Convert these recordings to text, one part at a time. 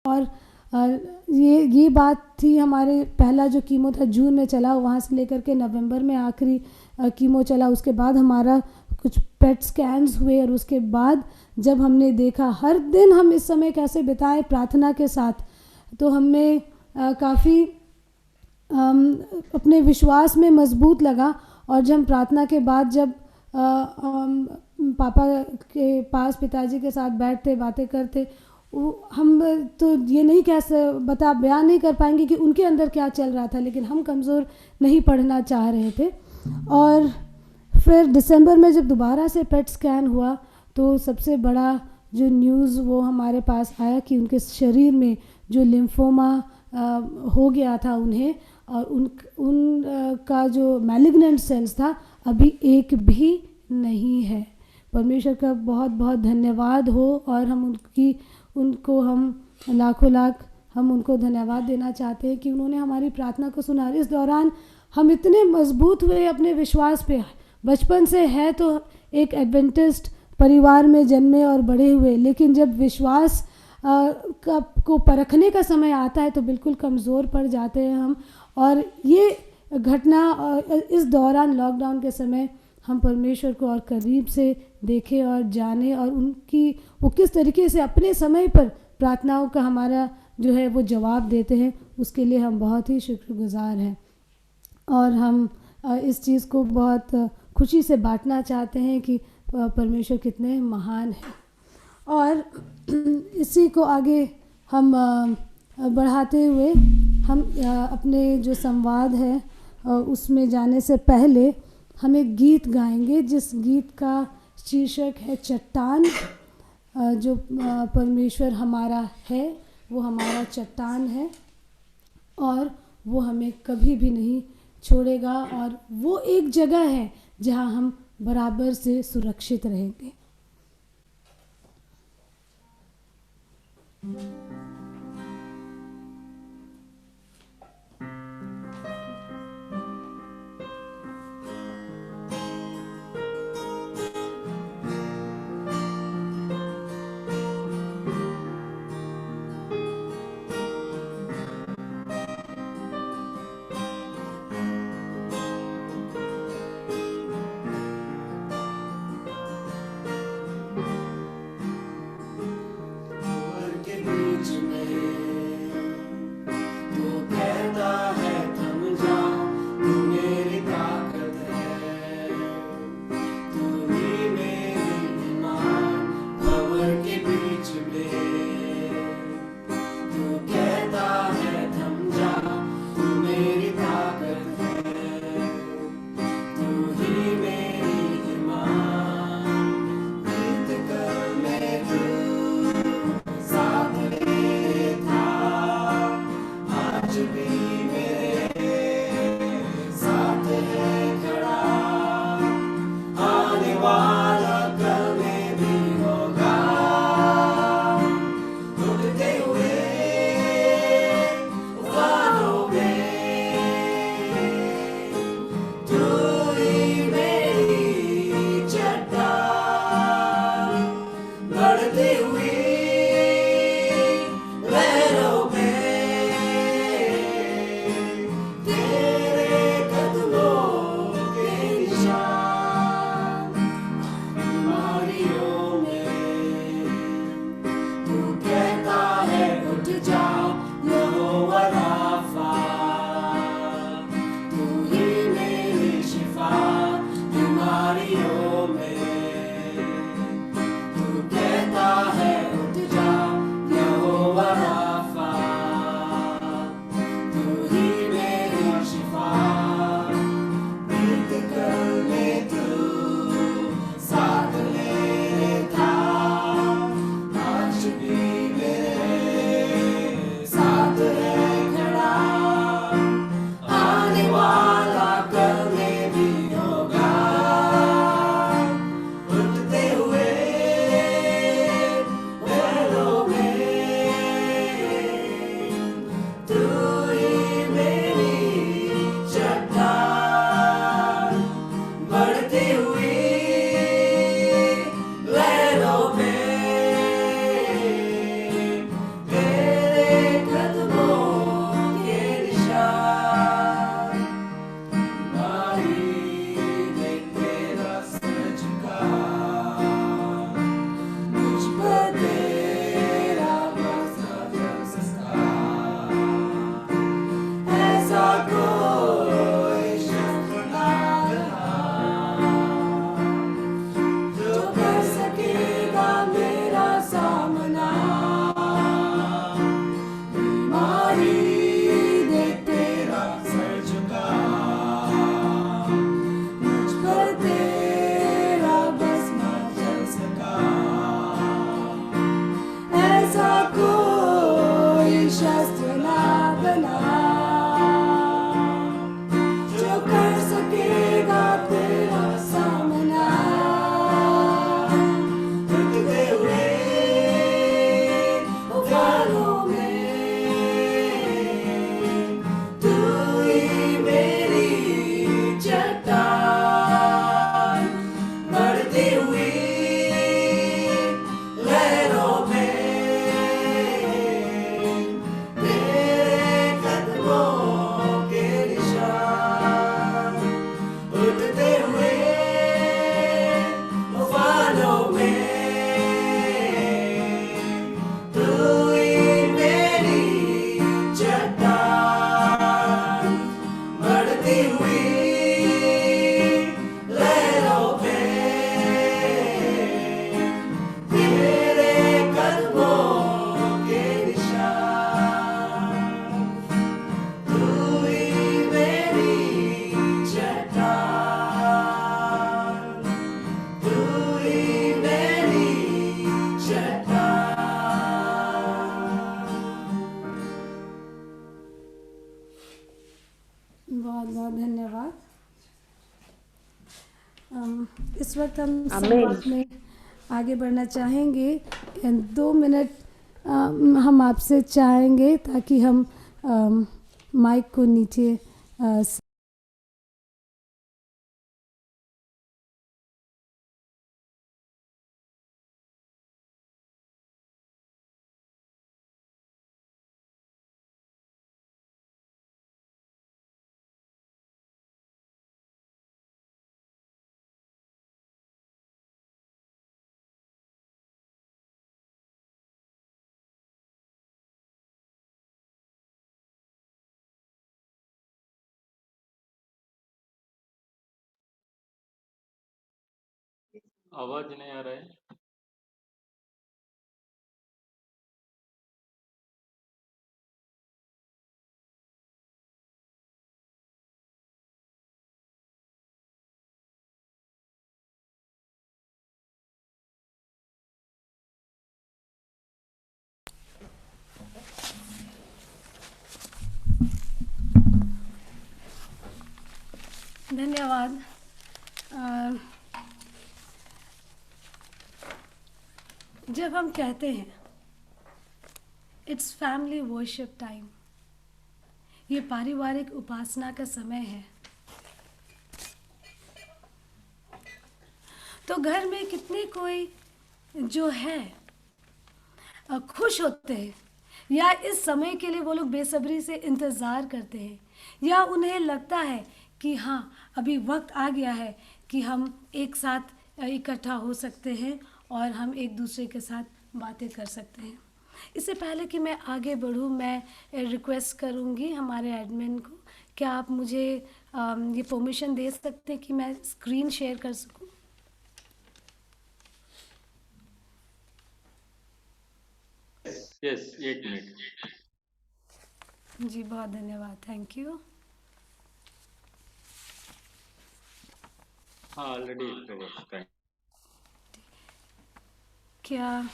और ये बात थी, हमारे पहला जो कीमो था जून में चला, वहाँ से लेकर के नवंबर में आखिरी कीमो चला। उसके बाद हमारा कुछ पेट स्कैन्स हुए और उसके बाद जब हमने देखा हर दिन हम इस समय कैसे बिताएं प्रार्थना के साथ, तो हमें काफ़ी अपने विश्वास में मजबूत लगा। और जब हम प्रार्थना के बाद जब पापा के पास पिताजी के साथ बैठते बातें करते, हम तो ये नहीं बयान नहीं कर पाएंगे कि उनके अंदर क्या चल रहा था, लेकिन हम कमज़ोर नहीं पढ़ना चाह रहे थे। और फिर दिसंबर में जब दोबारा से पेट स्कैन हुआ तो सबसे बड़ा जो न्यूज़ वो हमारे पास आया कि उनके शरीर में जो लिम्फोमा हो गया था उन्हें, और उनका जो मैलिग्नेंट सेल्स था अभी एक भी नहीं है। परमेश्वर का बहुत बहुत धन्यवाद हो, और हम उनको हम लाखों लाख हम उनको धन्यवाद देना चाहते हैं कि उन्होंने हमारी प्रार्थना को सुना। इस दौरान हम इतने मजबूत हुए अपने विश्वास पे। बचपन से है तो एक एडवेंटिस्ट परिवार में जन्मे और बड़े हुए, लेकिन जब विश्वास को परखने का समय आता है तो बिल्कुल कमज़ोर पड़ जाते हैं हम। और ये घटना इस दौरान लॉकडाउन के समय हम परमेश्वर को और करीब से देखे और जाने, और वो किस तरीके से अपने समय पर प्रार्थनाओं का हमारा जो है वो जवाब देते हैं, उसके लिए हम बहुत ही शुक्रगुजार हैं। और हम इस चीज़ को बहुत खुशी से बांटना चाहते हैं कि परमेश्वर कितने महान हैं। और इसी को आगे हम बढ़ाते हुए हम अपने जो संवाद है उसमें जाने से पहले हम एक गीत गाएंगे, जिस गीत का शीर्षक है चट्टान। जो परमेश्वर हमारा है वो हमारा चट्टान है, और वो हमें कभी भी नहीं छोड़ेगा, और वो एक जगह है जहाँ हम बराबर से सुरक्षित रहेंगे। बहुत बहुत धन्यवाद। इस वक्त हम आमीन। संवाद में आगे बढ़ना चाहेंगे। 2 मिनट हम आपसे चाहेंगे ताकि हम माइक को नीचे आवाज नहीं आ रहा है। धन्यवाद। जब हम कहते हैं इट्स फैमिली वर्शिप टाइम, ये पारिवारिक उपासना का समय है, तो घर में कितने कोई जो है खुश होते हैं, या इस समय के लिए वो लोग बेसब्री से इंतज़ार करते हैं, या उन्हें लगता है कि हाँ अभी वक्त आ गया है कि हम एक साथ इकट्ठा हो सकते हैं और हम एक दूसरे के साथ बातें कर सकते हैं। इससे पहले कि मैं आगे बढ़ूँ, मैं रिक्वेस्ट करूँगी हमारे एडमिन को, क्या आप मुझे ये परमिशन दे सकते हैं कि मैं स्क्रीन शेयर कर सकूँ? Yes, 1 minute. जी बहुत धन्यवाद, थैंक यू। हाँ, ऑलरेडी कवर। क्या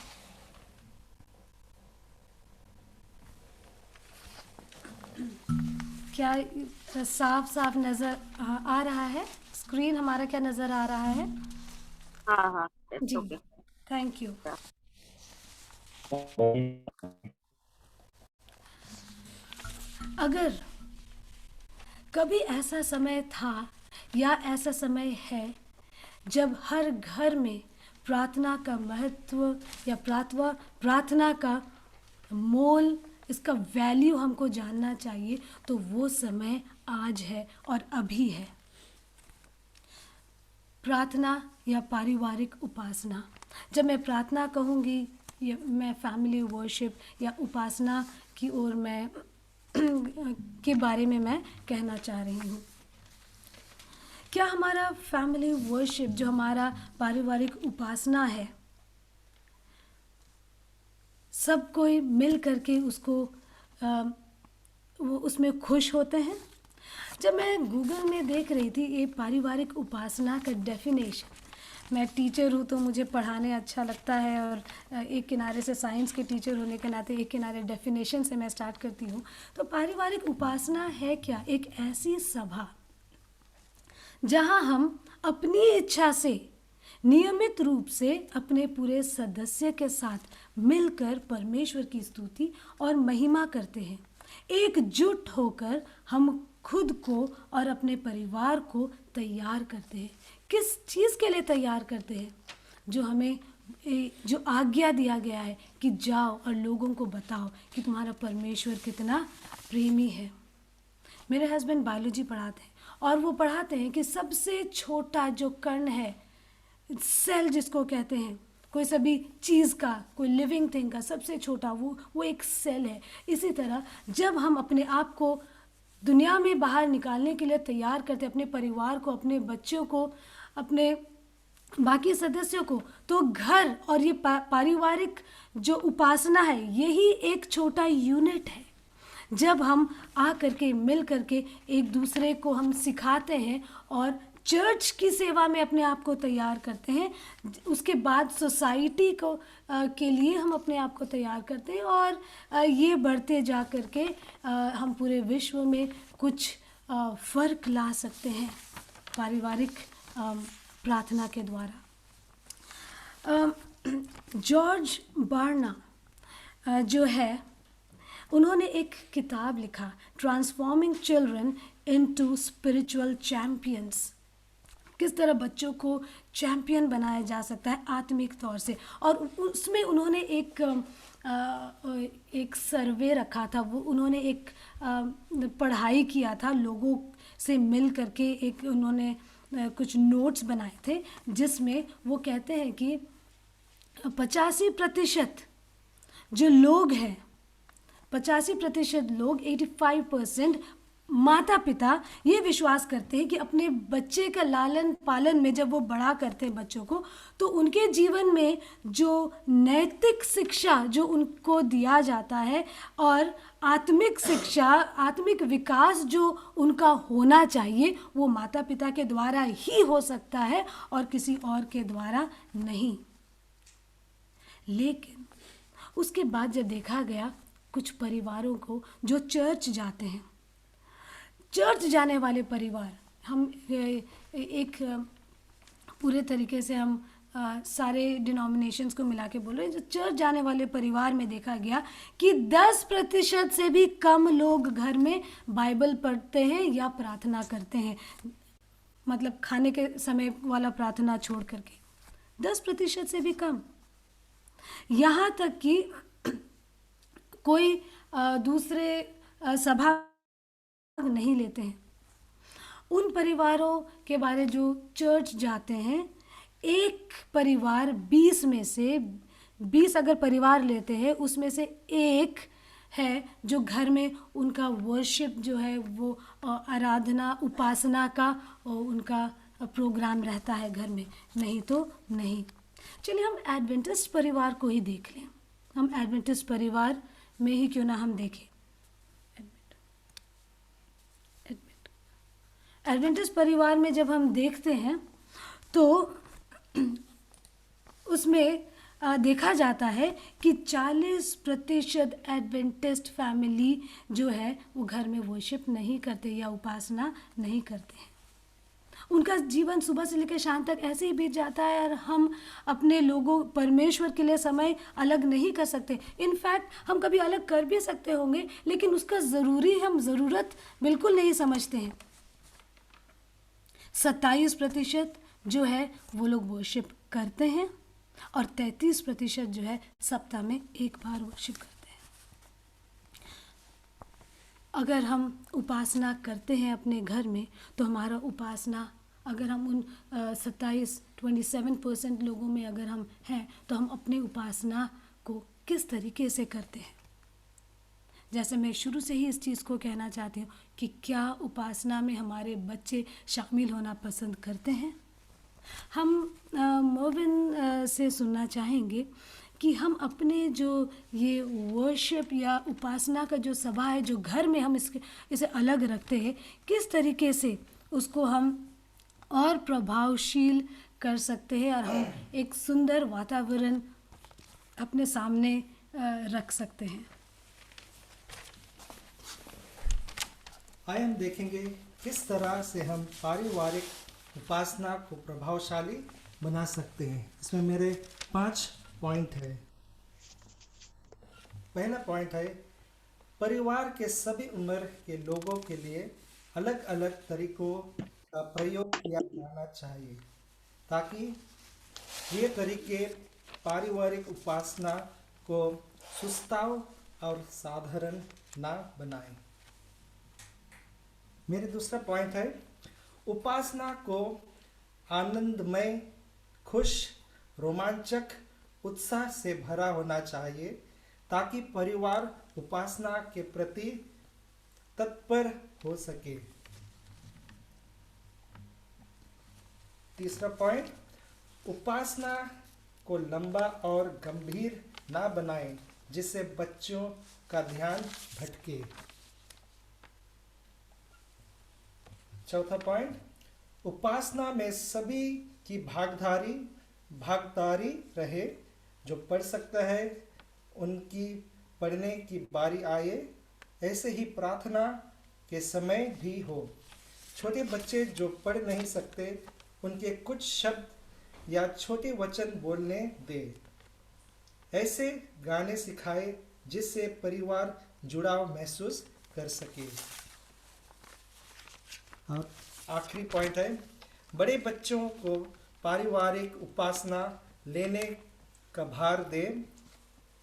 साफ साफ नज़र आ रहा है? स्क्रीन हमारा क्या नज़र आ रहा है? हाँ हाँ, जी, ओके। Thank you. अगर कभी ऐसा समय था या ऐसा समय है जब हर घर में प्रार्थना का महत्व या प्रार्थना का मोल, इसका वैल्यू हमको जानना चाहिए, तो वो समय आज है और अभी है। प्रार्थना या पारिवारिक उपासना, जब मैं प्रार्थना कहूँगी या मैं फैमिली वर्शिप या उपासना की ओर मैं के बारे में मैं कहना चाह रही हूँ। क्या हमारा फैमिली वर्शिप, जो हमारा पारिवारिक उपासना है, सब कोई मिल करके उसको वो उसमें खुश होते हैं? जब मैं गूगल में देख रही थी ये पारिवारिक उपासना का डेफिनेशन, मैं टीचर हूँ तो मुझे पढ़ाने अच्छा लगता है, और एक किनारे से साइंस के टीचर होने के नाते एक किनारे डेफिनेशन से मैं स्टार्ट करती हूँ। तो पारिवारिक उपासना है क्या? एक ऐसी सभा जहाँ हम अपनी इच्छा से नियमित रूप से अपने पूरे सदस्य के साथ मिलकर परमेश्वर की स्तुति और महिमा करते हैं। एकजुट होकर हम खुद को और अपने परिवार को तैयार करते हैं। किस चीज़ के लिए तैयार करते हैं? जो हमें जो आज्ञा दिया गया है कि जाओ और लोगों को बताओ कि तुम्हारा परमेश्वर कितना प्रेमी है। मेरे हस्बैंड बायोलॉजी पढ़ाते हैं और वो पढ़ाते हैं कि सबसे छोटा जो कण है, सेल जिसको कहते हैं, कोई सभी चीज़ का, कोई लिविंग थिंग का सबसे छोटा वो एक सेल है। इसी तरह जब हम अपने आप को दुनिया में बाहर निकालने के लिए तैयार करते, अपने परिवार को, अपने बच्चों को, अपने बाकी सदस्यों को, तो घर और ये पारिवारिक जो उपासना है यही एक छोटा यूनिट है। जब हम आ करके मिल करके एक दूसरे को हम सिखाते हैं और चर्च की सेवा में अपने आप को तैयार करते हैं, उसके बाद सोसाइटी को के लिए हम अपने आप को तैयार करते हैं, और ये बढ़ते जा करके हम पूरे विश्व में कुछ फ़र्क ला सकते हैं पारिवारिक प्रार्थना के द्वारा। जॉर्ज बार्ना जो है, उन्होंने एक किताब लिखा, transforming children into spiritual champions. किस तरह बच्चों को चैम्पियन बनाया जा सकता है आत्मिक तौर से। और उसमें उन्होंने एक सर्वे रखा था। वो उन्होंने एक पढ़ाई किया था, लोगों से मिल करके एक उन्होंने कुछ नोट्स बनाए थे, जिसमें वो कहते हैं कि 85% जो लोग हैं, 85% लोग, 85% माता पिता ये विश्वास करते हैं कि अपने बच्चे का लालन पालन में जब वो बड़ा करते हैं बच्चों को, तो उनके जीवन में जो नैतिक शिक्षा जो उनको दिया जाता है और आत्मिक शिक्षा, आत्मिक विकास जो उनका होना चाहिए, वो माता पिता के द्वारा ही हो सकता है और किसी और के द्वारा नहीं। लेकिन उसके बाद जब देखा गया कुछ परिवारों को जो चर्च जाते हैं, चर्च जाने वाले परिवार, हम एक पूरे तरीके से हम सारे डिनोमिनेशंस को मिला के बोल रहे हैं, जो चर्च जाने वाले परिवार में देखा गया कि 10% से भी कम लोग घर में बाइबल पढ़ते हैं या प्रार्थना करते हैं, मतलब खाने के समय वाला प्रार्थना छोड़ करके 10% से भी कम। यहाँ तक कि कोई दूसरे सभा नहीं लेते हैं। उन परिवारों के बारे जो चर्च जाते हैं, एक परिवार 20 में से 20 अगर परिवार लेते हैं, उसमें से एक है जो घर में उनका वर्शिप जो है वो आराधना उपासना का उनका प्रोग्राम रहता है घर में, नहीं तो नहीं। चलिए हम एडवेंटिस्ट परिवार को ही देख लें। हम एडवेंटिस्ट परिवार में ही क्यों ना हम देखें। एडवेंटिस्ट परिवार में जब हम देखते हैं तो उसमें देखा जाता है कि 40% एडवेंटिस्ट फैमिली जो है वो घर में वर्शिप नहीं करते या उपासना नहीं करते हैं। उनका जीवन सुबह से लेकर शाम तक ऐसे ही बीत जाता है और हम अपने लोगों परमेश्वर के लिए समय अलग नहीं कर सकते। इनफैक्ट हम कभी अलग कर भी सकते होंगे, लेकिन उसका हम ज़रूरत बिल्कुल नहीं समझते हैं। 27% जो है वो लोग वर्शिप करते हैं और 33% जो है सप्ताह में एक बार वर्शिप करते हैं। अगर हम उपासना करते हैं अपने घर में, तो हमारा उपासना, अगर हम उन 27% लोगों में अगर हम हैं, तो हम अपनी उपासना को किस तरीके से करते हैं। जैसे मैं शुरू से ही इस चीज़ को कहना चाहती हूँ कि क्या उपासना में हमारे बच्चे शामिल होना पसंद करते हैं। हम मोविन से सुनना चाहेंगे कि हम अपने जो ये वर्शिप या उपासना का जो सभा है, जो घर में हम इसे अलग रखते हैं, किस तरीके से उसको हम और प्रभावशील कर सकते हैं और हम एक सुंदर वातावरण अपने सामने रख सकते हैं। आइए हम देखेंगे किस तरह से हम पारिवारिक उपासना को प्रभावशाली बना सकते हैं। इसमें मेरे 5 पॉइंट है। पहला पॉइंट है, परिवार के सभी उम्र के लोगों के लिए अलग अलग तरीकों का प्रयोग किया जाना चाहिए, ताकि ये तरीके पारिवारिक उपासना को सुस्ताव और साधारण ना बनाएं। मेरे दूसरा पॉइंट है, उपासना को आनंदमय, खुश, रोमांचक, उत्साह से भरा होना चाहिए, ताकि परिवार उपासना के प्रति तत्पर हो सके। तीसरा पॉइंट, उपासना को लंबा और गंभीर ना बनाएं, जिससे बच्चों का ध्यान भटके। चौथा पॉइंट, उपासना में सभी की भागीदारी रहे। जो पढ़ सकता है उनकी पढ़ने की बारी आए। ऐसे ही प्रार्थना के समय भी हो। छोटे बच्चे जो पढ़ नहीं सकते उनके कुछ शब्द या छोटे वचन बोलने दे। ऐसे गाने सिखाए जिससे परिवार जुड़ाव महसूस कर सके। और आखिरी पॉइंट है, बड़े बच्चों को पारिवारिक उपासना लेने का भार दे।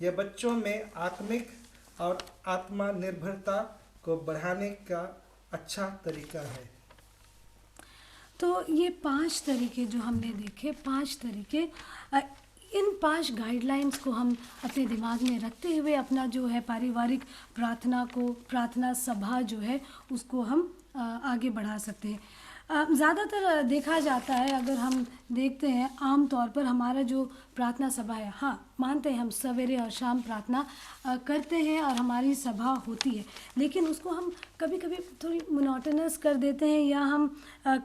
यह बच्चों में आत्मिक और आत्मनिर्भरता को बढ़ाने का अच्छा तरीका है। तो ये 5 तरीके जो हमने देखे, 5 तरीके, इन 5 गाइडलाइंस को हम अपने दिमाग में रखते हुए अपना जो है पारिवारिक प्रार्थना सभा जो है उसको हम आगे बढ़ा सकते हैं। ज़्यादातर देखा जाता है, अगर हम देखते हैं आम तौर पर हमारा जो प्रार्थना सभा है, हाँ मानते हैं हम सवेरे और शाम प्रार्थना करते हैं और हमारी सभा होती है, लेकिन उसको हम कभी कभी थोड़ी मोनोटोनस कर देते हैं, या हम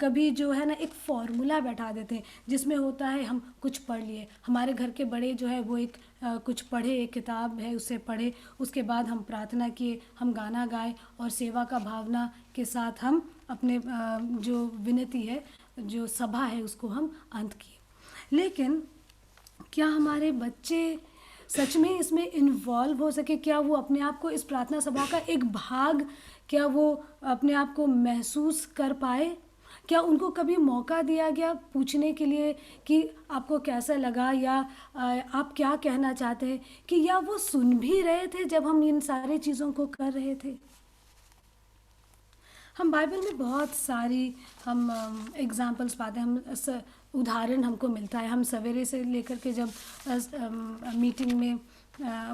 कभी जो है ना एक फॉर्मूला बैठा देते हैं जिसमें होता है हम कुछ पढ़ लिए, हमारे घर के बड़े जो है वो एक कुछ पढ़े, एक किताब है उसे पढ़े, उसके बाद हम प्रार्थना किए, हम गाना गाए और सेवा का भावना के साथ हम अपने जो विनती है, जो सभा है, उसको हम अंत किए। लेकिन क्या हमारे बच्चे सच में इसमें इन्वॉल्व हो सके? क्या वो अपने आप को इस प्रार्थना सभा का एक भाग, क्या वो अपने आप को महसूस कर पाए? क्या उनको कभी मौका दिया गया पूछने के लिए कि आपको कैसा लगा, या आप क्या कहना चाहते हैं, कि या वो सुन भी रहे थे जब हम इन सारी चीज़ों को कर रहे थे? हम बाइबल में बहुत सारी हम एग्जाम्पल्स पाते हैं, हम उदाहरण हमको मिलता है। हम सवेरे से लेकर के जब मीटिंग में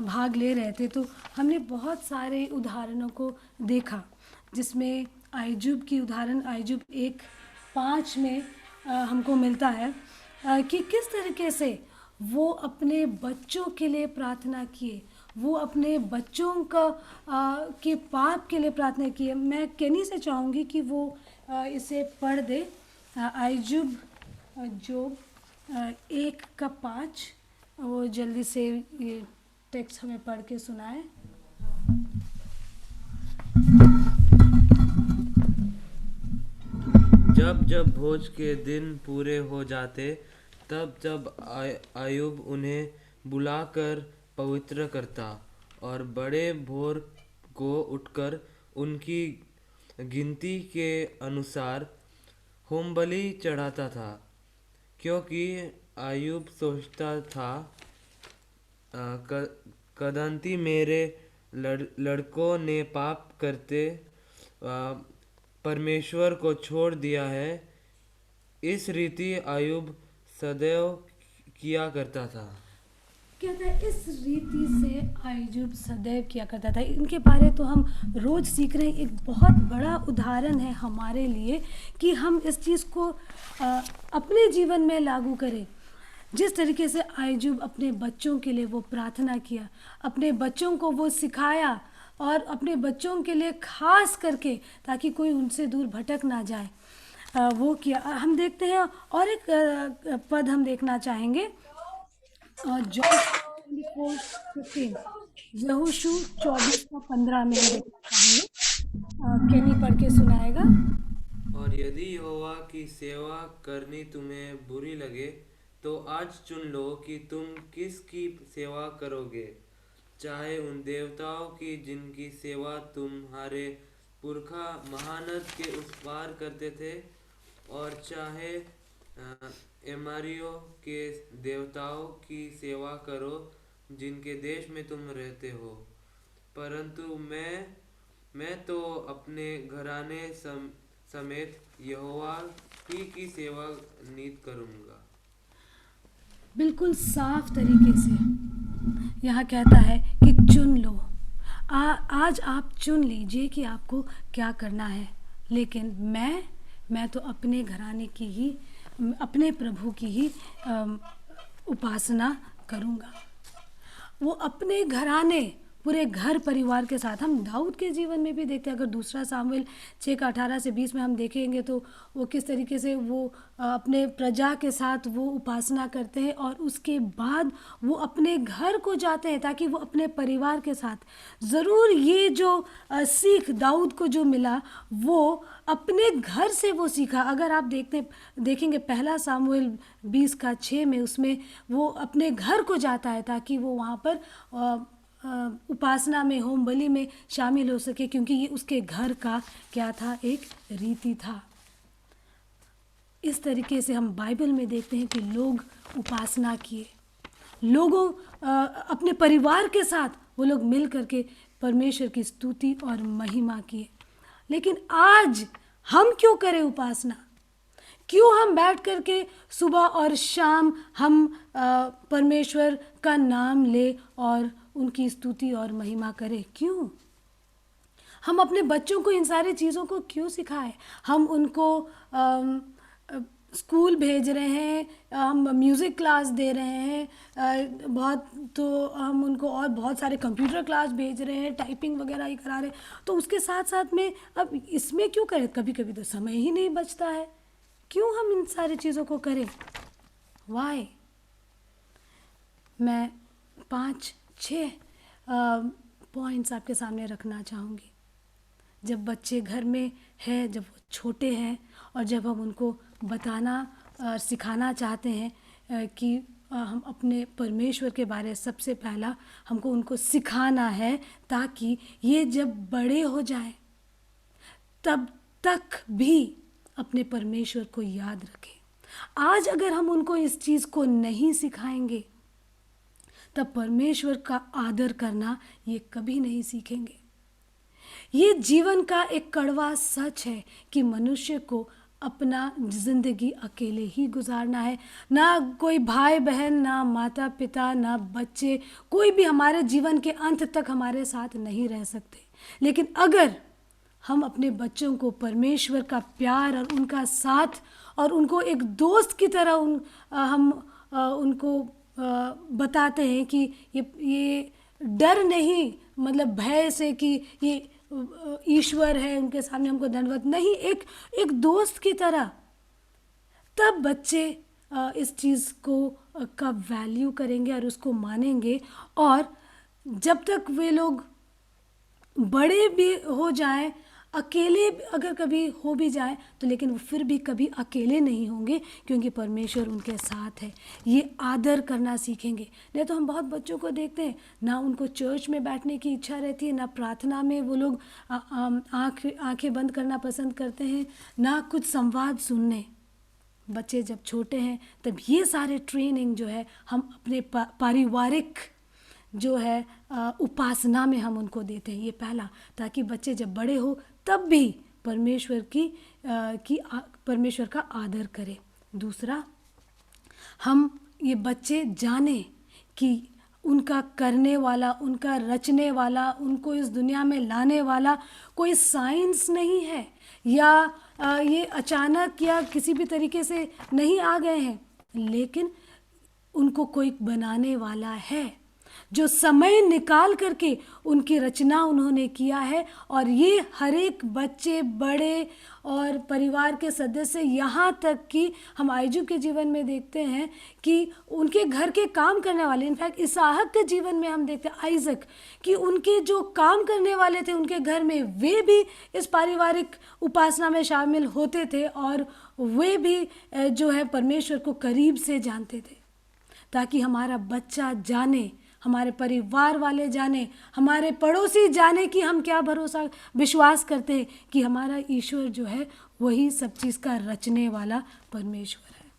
भाग ले रहे थे तो हमने बहुत सारे उदाहरणों को देखा, जिसमें आयजूब की उदाहरण आयजूब 1:5 में हमको मिलता है कि किस तरीके से वो अपने बच्चों के लिए प्रार्थना किए, वो अपने बच्चों का के पाप के लिए प्रार्थना किए। मैं केनी से चाहूँगी कि वो इसे पढ़ दे, आयजूब जोब 1:5, वो जल्दी से ये टेक्स्ट हमें पढ़ के सुनाए। जब जब भोज के दिन पूरे हो जाते तब जब आयूब उन्हें बुलाकर पवित्र करता और बड़े भोर को उठकर उनकी गिनती के अनुसार होमबलि चढ़ाता था, क्योंकि आयूब सोचता था कदांती मेरे लड़कों ने पाप करते परमेश्वर को छोड़ दिया है। इस रीति आयूब सदैव किया करता था। कहता है इस रीति से आयजूब सदैव किया करता था। इनके बारे तो हम रोज़ सीख रहे हैं। एक बहुत बड़ा उदाहरण है हमारे लिए कि हम इस चीज़ को अपने जीवन में लागू करें। जिस तरीके से आयजूब अपने बच्चों के लिए वो प्रार्थना किया, अपने बच्चों को वो सिखाया, और अपने बच्चों के लिए खास करके ताकि कोई उनसे दूर भटक ना जाए, वो किया। हम देखते हैं और एक पद हम देखना चाहेंगे, यहोशू 24:15 में हम देखना चाहेंगे। केनी पढ़ के सुनाएगा। और यदि यहोवा की सेवा करनी तुम्हें बुरी लगे तो आज चुन लो कि तुम किसकी सेवा करोगे, चाहे उन देवताओं की जिनकी सेवा तुम्हारे पुरखा महानद के उस पार करते थे, और चाहे एमारियों के देवताओं की सेवा करो जिनके देश में तुम रहते हो। परंतु मैं तो अपने घराने समेत यहोवा ही की सेवा नीत करूँगा। बिल्कुल साफ तरीके से यहाँ कहता है कि चुन लो। आज आप चुन लीजिए कि आपको क्या करना है, लेकिन मैं तो अपने घराने की ही, अपने प्रभु की ही उपासना करूँगा। वो अपने घराने पूरे घर परिवार के साथ। हम दाऊद के जीवन में भी देखते हैं, अगर दूसरा सामुएल 6 का 18 से 20 में हम देखेंगे तो वो किस तरीके से वो अपने प्रजा के साथ वो उपासना करते हैं और उसके बाद वो अपने घर को जाते हैं ताकि वो अपने परिवार के साथ ज़रूर ये जो सीख दाऊद को जो मिला वो अपने घर से वो सीखा। अगर आप देखेंगे पहला सामुएल 20 का 6 में, उसमें वो अपने घर को जाता है ताकि वो वहाँ पर उपासना में, होम बलि में शामिल हो सके, क्योंकि ये उसके घर का क्या था, एक रीति था। इस तरीके से हम बाइबल में देखते हैं कि लोग उपासना किए, लोगों अपने परिवार के साथ वो लोग मिल करके परमेश्वर की स्तुति और महिमा किए। लेकिन आज हम क्यों करें उपासना? क्यों हम बैठ करके सुबह और शाम हम परमेश्वर का नाम ले और उनकी स्तुति और महिमा करें? क्यों हम अपने बच्चों को इन सारी चीज़ों को क्यों सिखाएं? हम उनको स्कूल भेज रहे हैं, हम म्यूज़िक क्लास दे रहे हैं, बहुत तो हम उनको और बहुत सारे कंप्यूटर क्लास भेज रहे हैं, टाइपिंग वगैरह ही करा रहे हैं। तो उसके साथ साथ में अब इसमें क्यों करें? कभी कभी तो समय ही नहीं बचता है। क्यों हम इन सारी चीज़ों को करें? वाई? मैं 5-6 पॉइंट्स आपके सामने रखना चाहूँगी। जब बच्चे घर में हैं, जब वो छोटे हैं और जब हम उनको बताना सिखाना चाहते हैं कि हम अपने परमेश्वर के बारे में, सबसे पहला हमको उनको सिखाना है ताकि ये जब बड़े हो जाए तब तक भी अपने परमेश्वर को याद रखें। आज अगर हम उनको इस चीज़ को नहीं सिखाएंगे तब परमेश्वर का आदर करना ये कभी नहीं सीखेंगे। ये जीवन का एक कड़वा सच है कि मनुष्य को अपना ज़िंदगी अकेले ही गुजारना है। ना कोई भाई बहन, ना माता पिता, ना बच्चे, कोई भी हमारे जीवन के अंत तक हमारे साथ नहीं रह सकते। लेकिन अगर हम अपने बच्चों को परमेश्वर का प्यार और उनका साथ और उनको एक दोस्त की तरह हम उनको बताते हैं कि ये डर नहीं, मतलब भय से कि ये ईश्वर है, उनके सामने हमको दंडवत नहीं, एक दोस्त की तरह, तब बच्चे इस चीज़ को का वैल्यू करेंगे और उसको मानेंगे। और जब तक वे लोग बड़े भी हो जाएं, अकेले अगर कभी हो भी जाए तो लेकिन वो फिर भी कभी अकेले नहीं होंगे, क्योंकि परमेश्वर उनके साथ है। ये आदर करना सीखेंगे। नहीं तो हम बहुत बच्चों को देखते हैं, ना उनको चर्च में बैठने की इच्छा रहती है, ना प्रार्थना में वो लोग आंखें बंद करना पसंद करते हैं, ना कुछ संवाद सुनने। बच्चे जब छोटे हैं तब ये सारे ट्रेनिंग जो है हम अपने पारिवारिक जो है उपासना में हम उनको देते हैं। ये पहला, ताकि बच्चे जब बड़े हो तब भी परमेश्वर का आदर करें। दूसरा, हम ये बच्चे जाने कि उनका करने वाला, उनका रचने वाला, उनको इस दुनिया में लाने वाला कोई साइंस नहीं है, या ये अचानक या किसी भी तरीके से नहीं आ गए हैं, लेकिन उनको कोई बनाने वाला है जो समय निकाल करके उनकी रचना उन्होंने किया है। और ये हर एक बच्चे, बड़े और परिवार के सदस्य, यहाँ तक कि हम आयजू के जीवन में देखते हैं कि उनके घर के काम करने वाले, इनफैक्ट इसहाक के जीवन में हम देखते हैं, आइजक, कि उनके जो काम करने वाले थे उनके घर में, वे भी इस पारिवारिक उपासना में शामिल होते थे और वे भी जो है परमेश्वर को करीब से जानते थे, ताकि हमारा बच्चा जाने, हमारे परिवार वाले जाने, हमारे पड़ोसी जाने कि हम क्या भरोसा विश्वास करते हैं कि हमारा ईश्वर जो है वही सब चीज़ का रचने वाला परमेश्वर है।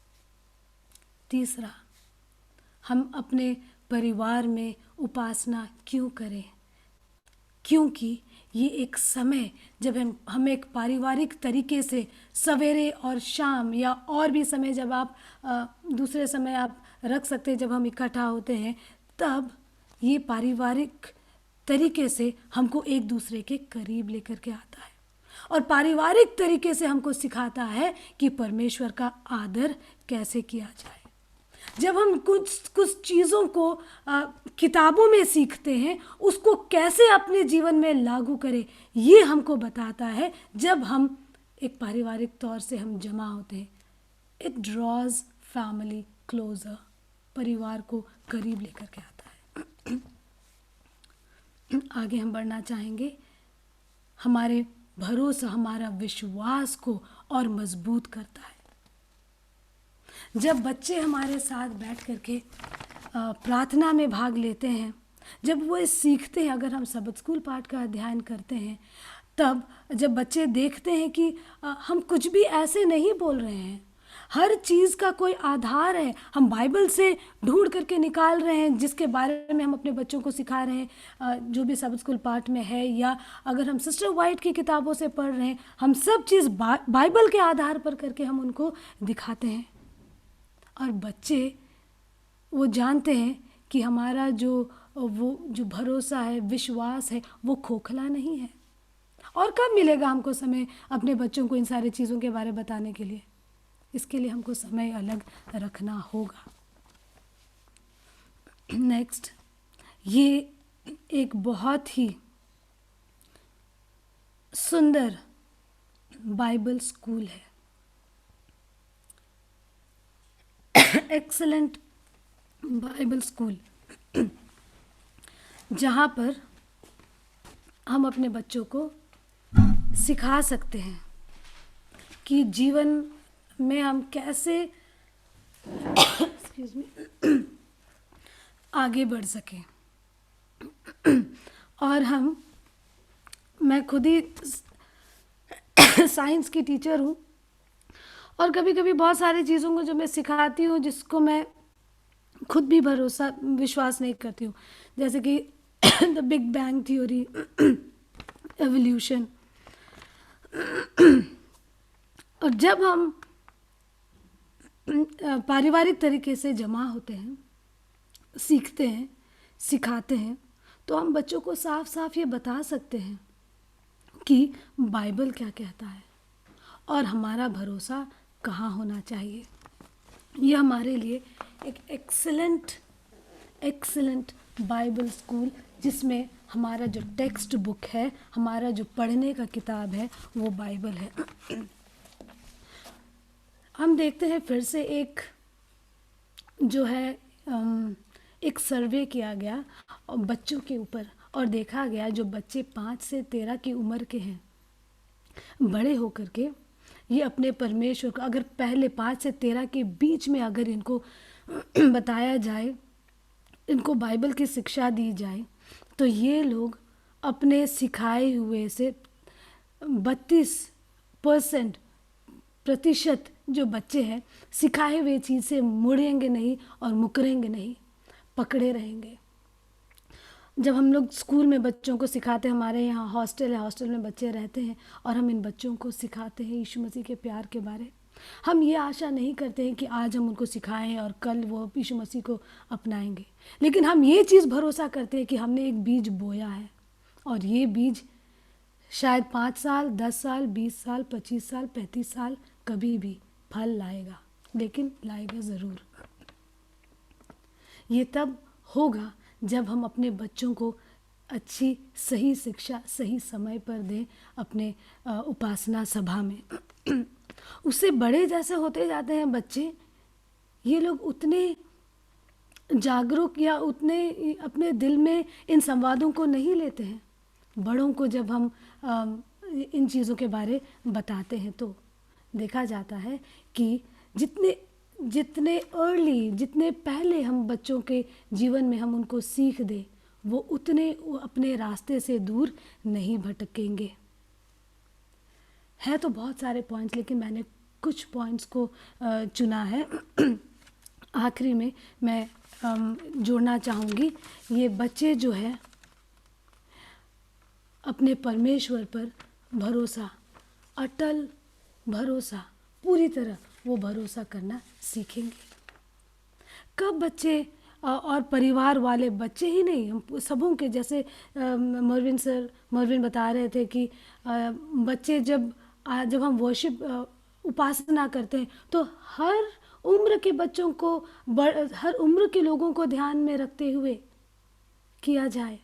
तीसरा, हम अपने परिवार में उपासना क्यों करें? क्योंकि ये एक समय जब हम एक पारिवारिक तरीके से सवेरे और शाम, या और भी समय जब आप दूसरे समय आप रख सकते हैं, जब हम इकट्ठा होते हैं, तब ये पारिवारिक तरीके से हमको एक दूसरे के करीब लेकर के आता है और पारिवारिक तरीके से हमको सिखाता है कि परमेश्वर का आदर कैसे किया जाए। जब हम कुछ कुछ चीज़ों को किताबों में सीखते हैं, उसको कैसे अपने जीवन में लागू करें, ये हमको बताता है जब हम एक पारिवारिक तौर से हम जमा होते हैं। इट ड्रॉज फैमिली क्लोजर, परिवार को करीब लेकर के आता है। आगे हम बढ़ना चाहेंगे। हमारे भरोसा, हमारा विश्वास को और मजबूत करता है। जब बच्चे हमारे साथ बैठ करके प्रार्थना में भाग लेते हैं, जब वो सीखते हैं, अगर हम सबत स्कूल पाठ का अध्ययन करते हैं, तब जब बच्चे देखते हैं कि हम कुछ भी ऐसे नहीं बोल रहे हैं, हर चीज़ का कोई आधार है, हम बाइबल से ढूंढ करके निकाल रहे हैं जिसके बारे में हम अपने बच्चों को सिखा रहे हैं, जो भी सबत स्कूल पाठ में है, या अगर हम सिस्टर वाइट की किताबों से पढ़ रहे हैं, हम सब चीज़ बाइबल के आधार पर करके हम उनको दिखाते हैं। और बच्चे वो जानते हैं कि हमारा जो भरोसा है, विश्वास है, वो खोखला नहीं है। और कब मिलेगा हमको समय अपने बच्चों को इन सारी चीज़ों के बारे में बताने के लिए? इसके लिए हमको समय अलग रखना होगा। नेक्स्ट, ये एक बहुत ही सुंदर बाइबल स्कूल है, एक्सीलेंट बाइबल स्कूल, जहाँ पर हम अपने बच्चों को सिखा सकते हैं कि जीवन में हम कैसे एक्सक्यूज मी आगे बढ़ सकें। और मैं खुद ही साइंस की टीचर हूँ, और कभी कभी बहुत सारी चीज़ों को जो मैं सिखाती हूँ जिसको मैं खुद भी विश्वास नहीं करती हूँ, जैसे कि the big bang theory, evolution. और जब हम पारिवारिक तरीके से जमा होते हैं, सीखते हैं, सिखाते हैं, तो हम बच्चों को साफ साफ ये बता सकते हैं कि बाइबल क्या कहता है और हमारा भरोसा कहाँ होना चाहिए। ये हमारे लिए एक एक्सीलेंट बाइबल स्कूल, जिसमें हमारा जो टेक्स्ट बुक है, हमारा जो पढ़ने का किताब है, वो बाइबल है। हम देखते हैं फिर से एक जो है एक सर्वे किया गया और बच्चों के ऊपर, और देखा गया जो बच्चे 5 से 13 की उम्र के हैं, बड़े होकर के ये अपने परमेश्वर को, अगर पहले 5 से 13 के बीच में अगर इनको बताया जाए, इनको बाइबल की शिक्षा दी जाए, तो ये लोग अपने सिखाए हुए से 32% जो बच्चे हैं, सिखाए हुए चीज़ से मुड़ेंगे नहीं और मुकरेंगे नहीं, पकड़े रहेंगे। जब हम लोग स्कूल में बच्चों को सिखाते हैं, हमारे यहाँ हॉस्टल है, हॉस्टल में बच्चे रहते हैं, और हम इन बच्चों को सिखाते हैं यीशु मसीह के प्यार के बारे। हम ये आशा नहीं करते हैं कि आज हम उनको सिखाएं और कल वो यीशु मसीह को अपनाएंगे, लेकिन हम ये चीज़ भरोसा करते हैं कि हमने एक बीज बोया है, और ये बीज शायद 5 साल, 10 साल, 20 साल, 25 साल, 35 साल कभी भी फल लाएगा, लेकिन लाएगा ज़रूर। ये तब होगा जब हम अपने बच्चों को अच्छी सही शिक्षा सही समय पर दें अपने उपासना सभा में। उससे बड़े जैसे होते जाते हैं बच्चे, ये लोग उतने जागरूक या उतने अपने दिल में इन संवादों को नहीं लेते हैं। बड़ों को जब हम इन चीज़ों के बारे बताते हैं, तो देखा जाता है कि जितने पहले हम बच्चों के जीवन में हम उनको सीख दें, वो अपने रास्ते से दूर नहीं भटकेंगे। है तो बहुत सारे पॉइंट्स, लेकिन मैंने कुछ पॉइंट्स को चुना है। आखिरी में मैं जोड़ना चाहूँगी, ये बच्चे जो है अपने परमेश्वर पर भरोसा, अटल भरोसा, पूरी तरह वो भरोसा करना सीखेंगे। कब बच्चे, और परिवार वाले बच्चे ही नहीं, हम सबों के, जैसे मरविन बता रहे थे कि बच्चे जब हम वर्शिप उपासना करते हैं, तो हर उम्र के बच्चों को हर उम्र के लोगों को ध्यान में रखते हुए किया जाए।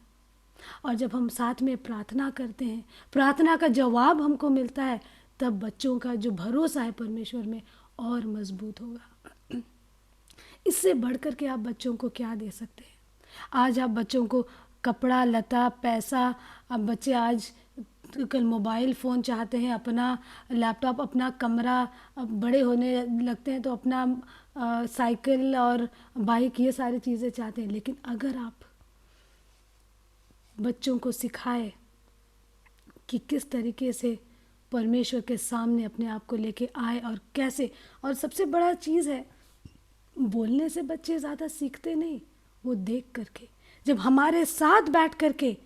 और जब हम साथ में प्रार्थना करते हैं, प्रार्थना का जवाब हमको मिलता है, तब बच्चों का जो भरोसा है परमेश्वर में और मजबूत होगा। इससे बढ़कर के आप बच्चों को क्या दे सकते हैं? आज आप बच्चों को कपड़ा लता पैसा, अब बच्चे आज कल मोबाइल फ़ोन चाहते हैं, अपना लैपटॉप, अपना कमरा, अब बड़े होने लगते हैं तो अपना साइकिल और बाइक, ये सारी चीज़ें चाहते हैं। लेकिन अगर आप बच्चों को सिखाए कि किस तरीके से परमेश्वर के सामने अपने आप को लेके आए और कैसे, और सबसे बड़ा चीज़ है, बोलने से बच्चे ज़्यादा सीखते नहीं, वो देख करके। जब हमारे साथ बैठ करके,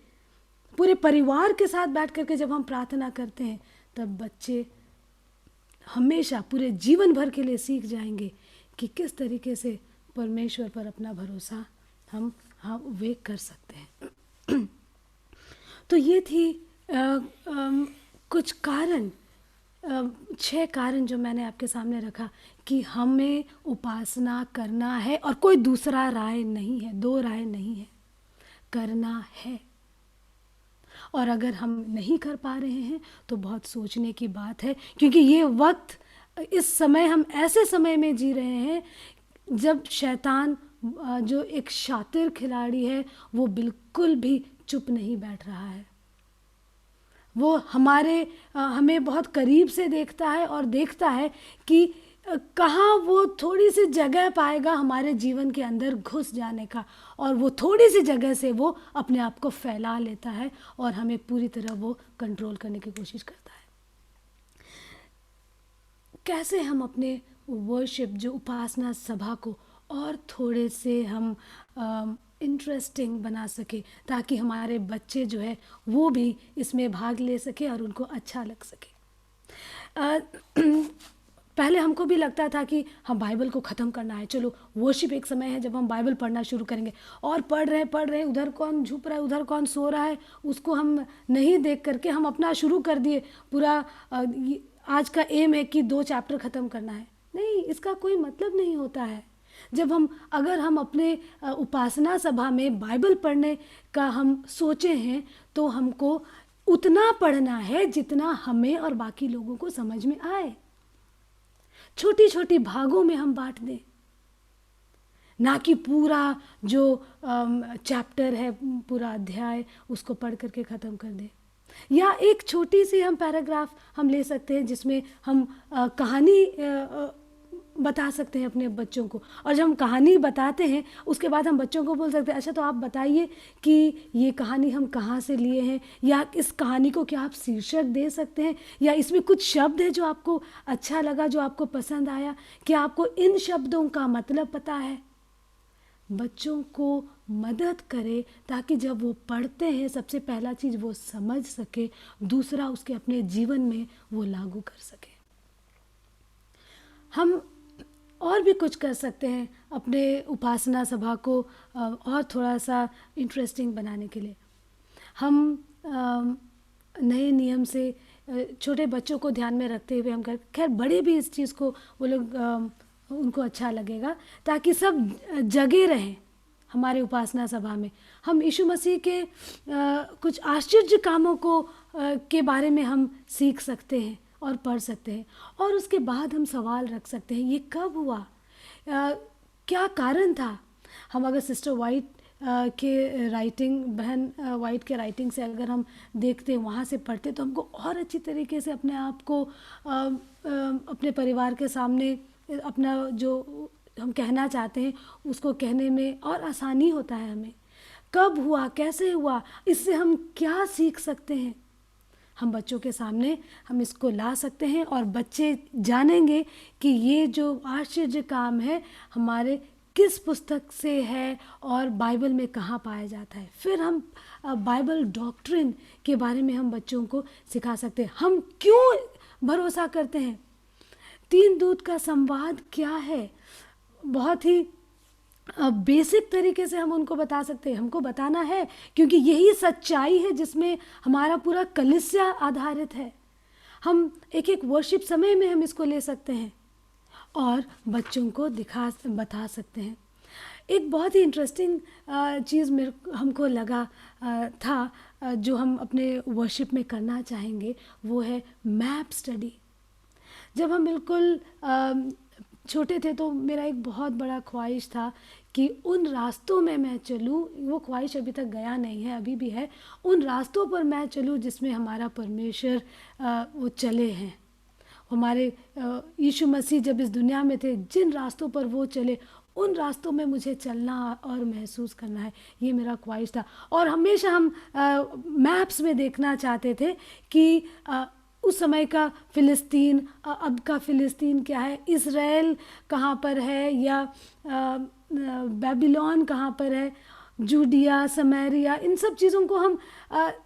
पूरे परिवार के साथ बैठ करके जब हम प्रार्थना करते हैं, तब बच्चे हमेशा पूरे जीवन भर के लिए सीख जाएंगे कि किस तरीके से परमेश्वर पर अपना भरोसा हम वे कर सकते हैं। तो ये थी कुछ कारण, 6 कारण जो मैंने आपके सामने रखा कि हमें उपासना करना है और कोई दूसरा राय नहीं है, 2 राय नहीं है, करना है। और अगर हम नहीं कर पा रहे हैं तो बहुत सोचने की बात है, क्योंकि ये वक्त, इस समय हम ऐसे समय में जी रहे हैं जब शैतान जो एक शातिर खिलाड़ी है, वो बिल्कुल भी चुप नहीं बैठ रहा है। वो हमें बहुत करीब से देखता है और देखता है कि कहाँ वो थोड़ी सी जगह पाएगा हमारे जीवन के अंदर घुस जाने का, और वो थोड़ी सी जगह से वो अपने आप को फैला लेता है और हमें पूरी तरह वो कंट्रोल करने की कोशिश करता है। कैसे हम अपने वर्शिप, जो उपासना सभा को और थोड़े से हम इंटरेस्टिंग बना सके, ताकि हमारे बच्चे जो है वो भी इसमें भाग ले सके और उनको अच्छा लग सके। पहले हमको भी लगता था कि हम बाइबल को ख़त्म करना है, चलो वर्शिप एक समय है जब हम बाइबल पढ़ना शुरू करेंगे, और पढ़ रहे उधर कौन झुक रहा है, उधर कौन सो रहा है, उसको हम नहीं देख करके हम अपना शुरू कर दिए। पूरा आज का एम है कि 2 चैप्टर ख़त्म करना है। नहीं, इसका कोई मतलब नहीं होता है। अगर हम अपने उपासना सभा में बाइबल पढ़ने का हम सोचे हैं, तो हमको उतना पढ़ना है जितना हमें और बाकी लोगों को समझ में आए। छोटी छोटी भागों में हम बांट दें, ना कि पूरा जो चैप्टर है, पूरा अध्याय, उसको पढ़ करके ख़त्म कर दें। या एक छोटी सी हम पैराग्राफ हम ले सकते हैं जिसमें हम कहानी बता सकते हैं अपने बच्चों को, और जब हम कहानी बताते हैं उसके बाद हम बच्चों को बोल सकते हैं, अच्छा तो आप बताइए कि ये कहानी हम कहाँ से लिए हैं, या इस कहानी को क्या आप शीर्षक दे सकते हैं, या इसमें कुछ शब्द है जो आपको अच्छा लगा, जो आपको पसंद आया, क्या आपको इन शब्दों का मतलब पता है। बच्चों को मदद करें ताकि जब वो पढ़ते हैं, सबसे पहला चीज़ वो समझ सके, दूसरा उसके अपने जीवन में वो लागू कर सके। हम और भी कुछ कर सकते हैं अपने उपासना सभा को और थोड़ा सा इंटरेस्टिंग बनाने के लिए। हम नए नियम से छोटे बच्चों को ध्यान में रखते हुए हम खैर बड़े भी इस चीज़ को वो लोग उनको अच्छा लगेगा, ताकि सब जगे रहें हमारे उपासना सभा में। हम यीशु मसीह के कुछ आश्चर्य कामों को के बारे में हम सीख सकते हैं और पढ़ सकते हैं, और उसके बाद हम सवाल रख सकते हैं, ये कब हुआ, क्या कारण था। हम अगर सिस्टर वाइट के राइटिंग, बहन वाइट के राइटिंग से अगर हम देखते हैं, वहाँ से पढ़ते, तो हमको और अच्छी तरीके से अपने आप को अपने परिवार के सामने अपना जो हम कहना चाहते हैं उसको कहने में और आसानी होता है। हमें कब हुआ, कैसे हुआ, इससे हम क्या सीख सकते हैं, हम बच्चों के सामने हम इसको ला सकते हैं, और बच्चे जानेंगे कि ये जो आश्चर्य काम है हमारे किस पुस्तक से है और बाइबल में कहाँ पाया जाता है। फिर हम बाइबल डॉक्ट्रिन के बारे में हम बच्चों को सिखा सकते हैं। हम क्यों भरोसा करते हैं, 3 दूत का संवाद क्या है, बहुत ही बेसिक तरीके से हम उनको बता सकते हैं। हमको बताना है क्योंकि यही सच्चाई है जिसमें हमारा पूरा कलीसिया आधारित है। हम एक वर्शिप समय में हम इसको ले सकते हैं, और बच्चों को बता सकते हैं। एक बहुत ही इंटरेस्टिंग चीज़ हमको लगा था जो हम अपने वर्शिप में करना चाहेंगे, वो है मैप स्टडी। जब हम बिल्कुल छोटे थे तो मेरा एक बहुत बड़ा ख्वाहिश था कि उन रास्तों में मैं चलूँ। वो ख्वाहिश अभी तक गया नहीं है, अभी भी है। उन रास्तों पर मैं चलूँ जिसमें हमारा परमेश्वर वो चले हैं। हमारे यीशु मसीह जब इस दुनिया में थे, जिन रास्तों पर वो चले, उन रास्तों में मुझे चलना और महसूस करना है, ये मेरा ख्वाहिश था। और हमेशा हम मैप्स में देखना चाहते थे कि उस समय का फ़िलिस्तीन, अब का फ़िलिस्तीन क्या है, इज़राइल कहाँ पर है, या बेबीलोन कहाँ पर है, जूडिया, समारिया, इन सब चीज़ों को हम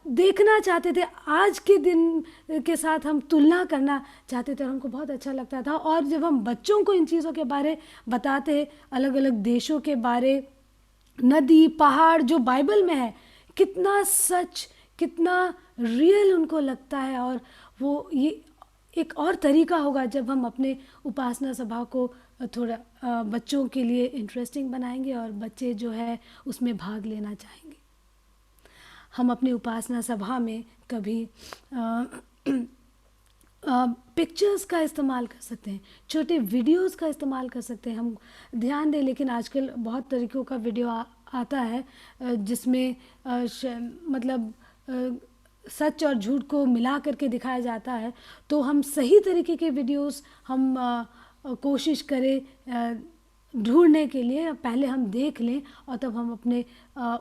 देखना चाहते थे। आज के दिन के साथ हम तुलना करना चाहते थे और हमको बहुत अच्छा लगता था। और जब हम बच्चों को इन चीज़ों के बारे बताते हैं, अलग अलग देशों के बारे, नदी, पहाड़ जो बाइबल में है, कितना सच, कितना रियल उनको लगता है। और वो ये एक और तरीका होगा जब हम अपने उपासना सभा को थोड़ा बच्चों के लिए इंटरेस्टिंग बनाएंगे और बच्चे जो है उसमें भाग लेना चाहेंगे। हम अपनी उपासना सभा में कभी पिक्चर्स का इस्तेमाल कर सकते हैं, छोटे वीडियोस का इस्तेमाल कर सकते हैं। हम ध्यान दें, लेकिन आजकल बहुत तरीक़ों का वीडियो आता है जिसमें मतलब सच और झूठ को मिला करके दिखाया जाता है। तो हम सही तरीके के वीडियोस हम कोशिश करें ढूंढने के लिए, पहले हम देख लें और तब हम अपने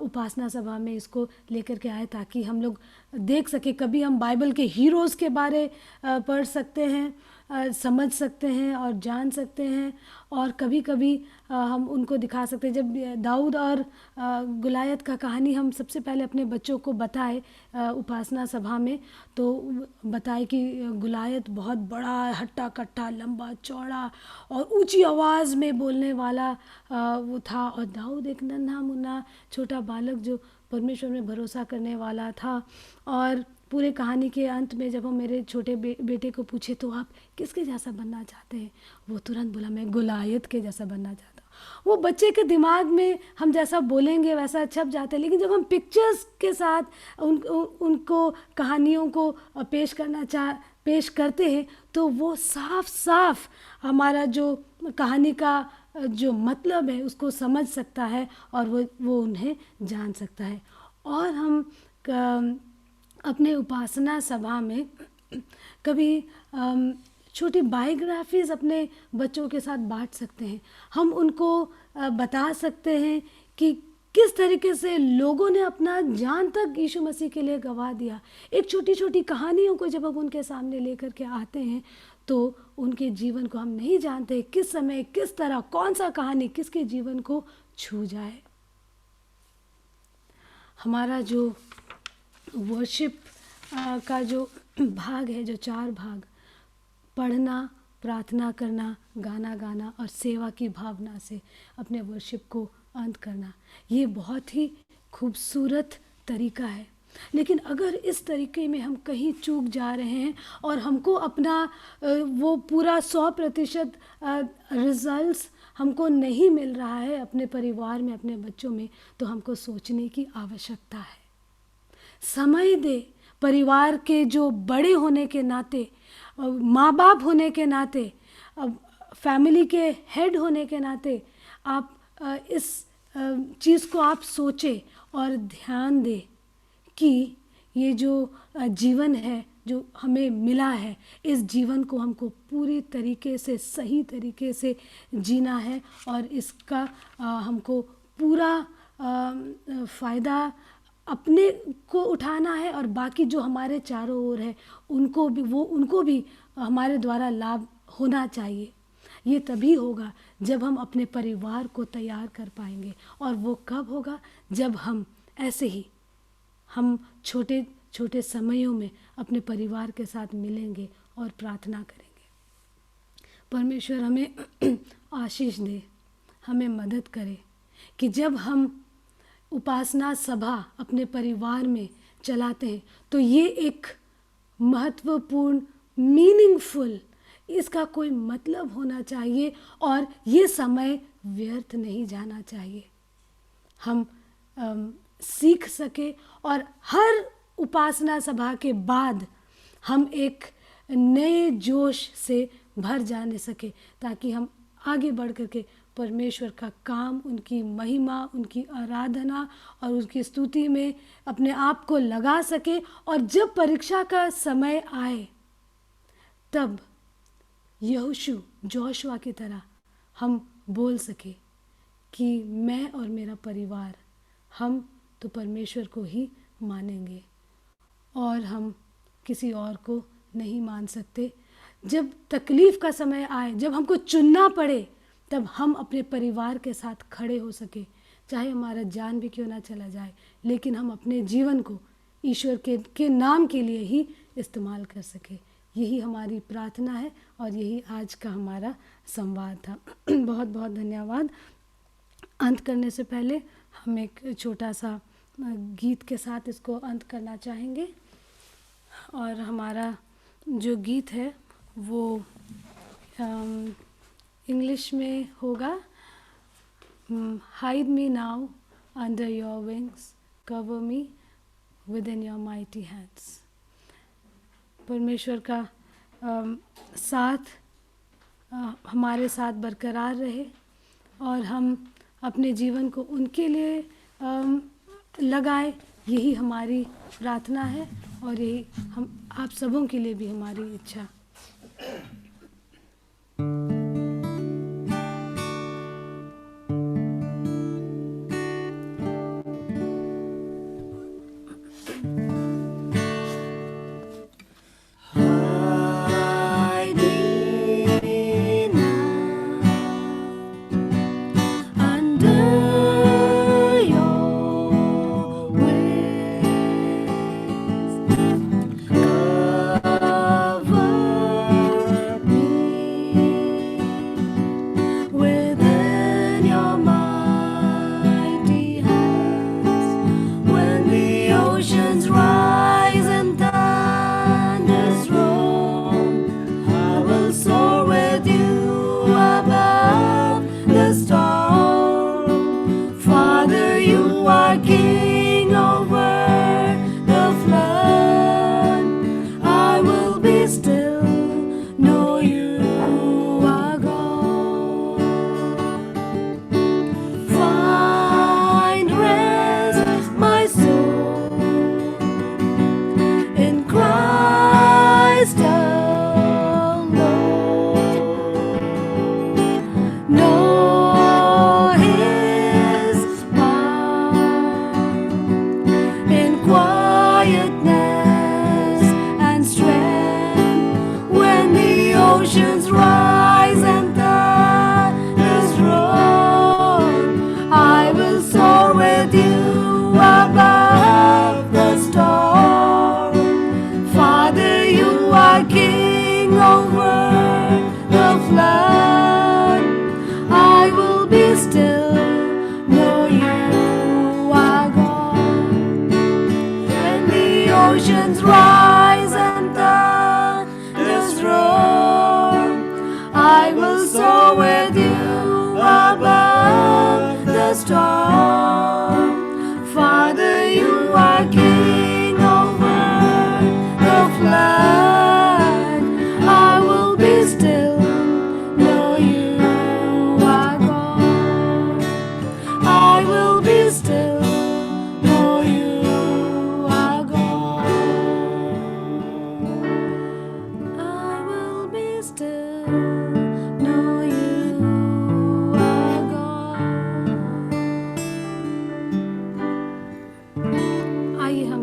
उपासना सभा में इसको लेकर के आए, ताकि हम लोग देख सके। कभी हम बाइबल के हीरोज़ के बारे पढ़ सकते हैं, समझ सकते हैं और जान सकते हैं। और कभी कभी हम उनको दिखा सकते हैं। जब दाऊद और गुलायत का कहानी हम सबसे पहले अपने बच्चों को बताए उपासना सभा में, तो बताए कि गुलायत बहुत बड़ा, हट्टा कट्टा, लंबा चौड़ा और ऊंची आवाज़ में बोलने वाला वो था। और दाऊद एक नन्हा मुन्ना छोटा बालक जो परमेश्वर में भरोसा करने वाला था। और पूरे कहानी के अंत में जब हम मेरे छोटे बेटे को पूछे तो आप किसके जैसा बनना चाहते हैं, वो तुरंत बोला मैं गुलायत के जैसा बनना चाहता हूँ। वो बच्चे के दिमाग में हम जैसा बोलेंगे वैसा छप जाता है, लेकिन जब हम पिक्चर्स के साथ उनको कहानियों को पेश करते हैं तो वो साफ साफ हमारा जो कहानी का जो मतलब है उसको समझ सकता है और वो उन्हें जान सकता है। और हम अपने उपासना सभा में कभी छोटी बायोग्राफीज़ अपने बच्चों के साथ बांट सकते हैं। हम उनको बता सकते हैं कि किस तरीके से लोगों ने अपना जान तक यीशु मसीह के लिए गंवा दिया। एक छोटी छोटी कहानियों को जब हम उनके सामने लेकर के आते हैं तो उनके जीवन को हम नहीं जानते किस समय, किस तरह, कौन सा कहानी किसके जीवन को छू जाए। हमारा जो वर्शिप का जो भाग है, जो 4 भाग, पढ़ना, प्रार्थना करना, गाना गाना और सेवा की भावना से अपने वर्शिप को अंत करना, ये बहुत ही खूबसूरत तरीका है। लेकिन अगर इस तरीके में हम कहीं चूक जा रहे हैं और हमको अपना वो पूरा 100% रिजल्ट्स हमको नहीं मिल रहा है अपने परिवार में, अपने बच्चों में, तो हमको सोचने की आवश्यकता है। समय दे, परिवार के जो बड़े होने के नाते, माँ बाप होने के नाते, फैमिली के हेड होने के नाते आप इस चीज़ को आप सोचें और ध्यान दें कि ये जो जीवन है जो हमें मिला है, इस जीवन को हमको पूरी तरीके से, सही तरीके से जीना है और इसका हमको पूरा फ़ायदा अपने को उठाना है और बाकी जो हमारे चारों ओर है उनको भी हमारे द्वारा लाभ होना चाहिए। ये तभी होगा जब हम अपने परिवार को तैयार कर पाएंगे। और वो कब होगा? जब हम ऐसे ही हम छोटे छोटे समयों में अपने परिवार के साथ मिलेंगे और प्रार्थना करेंगे। परमेश्वर हमें आशीष दे, हमें मदद करे कि जब हम उपासना सभा अपने परिवार में चलाते हैं तो ये एक महत्वपूर्ण, मीनिंगफुल, इसका कोई मतलब होना चाहिए और ये समय व्यर्थ नहीं जाना चाहिए। हम सीख सके और हर उपासना सभा के बाद हम एक नए जोश से भर जाने सके, ताकि हम आगे बढ़ करके परमेश्वर का काम, उनकी महिमा, उनकी आराधना और उनकी स्तुति में अपने आप को लगा सके। और जब परीक्षा का समय आए तब जोशुआ की तरह हम बोल सके कि मैं और मेरा परिवार, हम तो परमेश्वर को ही मानेंगे और हम किसी और को नहीं मान सकते। जब तकलीफ़ का समय आए, जब हमको चुनना पड़े, तब हम अपने परिवार के साथ खड़े हो सके, चाहे हमारा जान भी क्यों ना चला जाए, लेकिन हम अपने जीवन को ईश्वर के नाम के लिए ही इस्तेमाल कर सके। यही हमारी प्रार्थना है और यही आज का हमारा संवाद था। बहुत बहुत धन्यवाद। अंत करने से पहले हम एक छोटा सा गीत के साथ इसको अंत करना चाहेंगे, और हमारा जो गीत है वो इंग्लिश में होगा। Hide me now under your wings, cover me with in your mighty hands. परमेश्वर का साथ हमारे साथ बरकरार रहे और हम अपने जीवन को उनके लिए लगाए, यही हमारी प्रार्थना है और यही हम आप सबों के लिए भी हमारी इच्छा।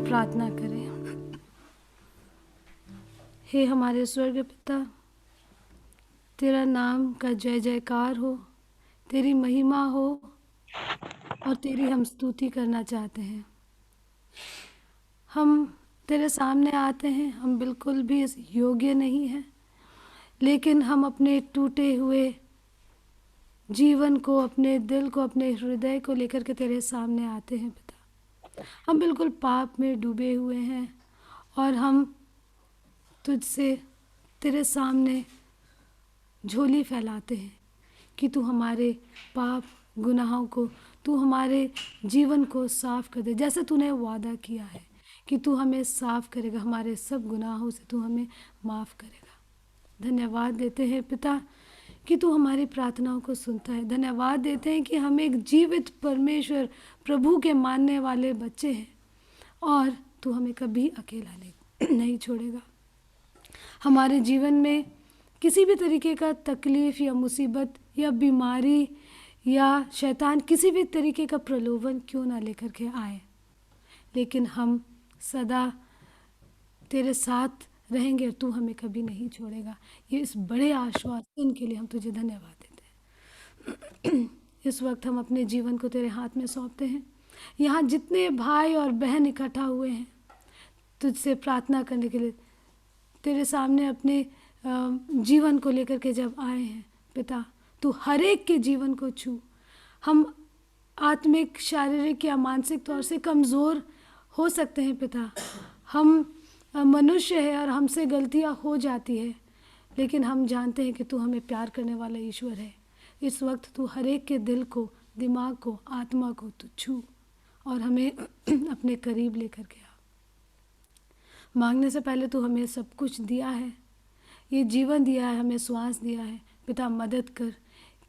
प्रार्थना करें। हे हमारे स्वर्ग पिता, तेरा नाम का जय जयकार हो, तेरी महिमा हो और तेरी हम स्तुति करना चाहते हैं। हम तेरे सामने आते हैं, हम बिल्कुल भी इस योग्य नहीं हैं, लेकिन हम अपने टूटे हुए जीवन को, अपने दिल को, अपने हृदय को लेकर के तेरे सामने आते हैं पिता। हम बिल्कुल पाप में डूबे हुए हैं और हम तुझसे, तेरे सामने झोली फैलाते हैं कि तू हमारे पाप गुनाहों को, तू हमारे जीवन को साफ कर दे, जैसे तूने वादा किया है कि तू हमें साफ करेगा, हमारे सब गुनाहों से तू हमें माफ़ करेगा। धन्यवाद देते हैं पिता कि तू हमारी प्रार्थनाओं को सुनता है। धन्यवाद देते हैं कि हम एक जीवित परमेश्वर प्रभु के मानने वाले बच्चे हैं और तू हमें कभी अकेला नहीं छोड़ेगा। हमारे जीवन में किसी भी तरीके का तकलीफ़ या मुसीबत या बीमारी या शैतान किसी भी तरीके का प्रलोभन क्यों ना लेकर के आए, लेकिन हम सदा तेरे साथ रहेंगे और तू हमें कभी नहीं छोड़ेगा। ये इस बड़े आश्वासन के लिए हम तुझे धन्यवाद देते हैं। इस वक्त हम अपने जीवन को तेरे हाथ में सौंपते हैं। यहाँ जितने भाई और बहन इकट्ठा हुए हैं तुझसे प्रार्थना करने के लिए, तेरे सामने अपने जीवन को लेकर के जब आए हैं पिता, तू हर एक के जीवन को छू। हम आत्मिक, शारीरिक या मानसिक तौर से कमज़ोर हो सकते हैं पिता, हम मनुष्य है और हमसे गलतियां हो जाती है, लेकिन हम जानते हैं कि तू हमें प्यार करने वाला ईश्वर है। इस वक्त तू हर एक के दिल को, दिमाग को, आत्मा को तू छू और हमें अपने करीब लेकर के आ। मांगने से पहले तू हमें सब कुछ दिया है, ये जीवन दिया है, हमें श्वास दिया है पिता। मदद कर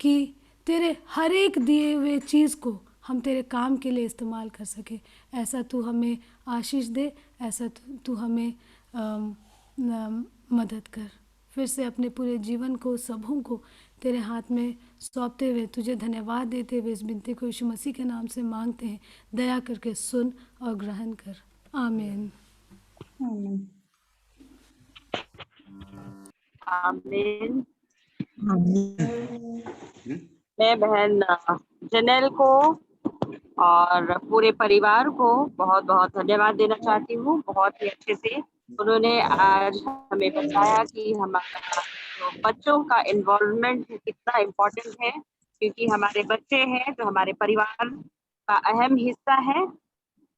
कि तेरे हर एक दिए हुए चीज़ को हम तेरे काम के लिए इस्तेमाल कर सके। ऐसा तू हमें आशीष दे, ऐसा तू हमें मदद कर। फिर से अपने पूरे जीवन को, सबों को तेरे हाथ में सौंपते हुए तुझे धन्यवाद देते हुए इस विनती को यीशु मसीह के नाम से मांगते हैं। दया करके सुन और ग्रहण कर। आमीन। आमीन। मैं बहन जनेल को और पूरे परिवार को बहुत बहुत धन्यवाद देना चाहती हूँ। बहुत ही अच्छे से उन्होंने आज हमें बताया कि हमारा जो बच्चों का इन्वॉल्वमेंट कितना इम्पोर्टेंट है, क्योंकि हमारे बच्चे हैं जो हमारे परिवार का अहम हिस्सा है।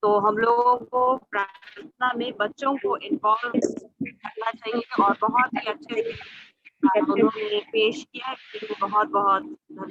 तो हम लोगों को प्रार्थना में बच्चों को इन्वॉल्व करना चाहिए और बहुत ही अच्छे से उन्होंने पेश किया। बहुत बहुत धन्यवाद।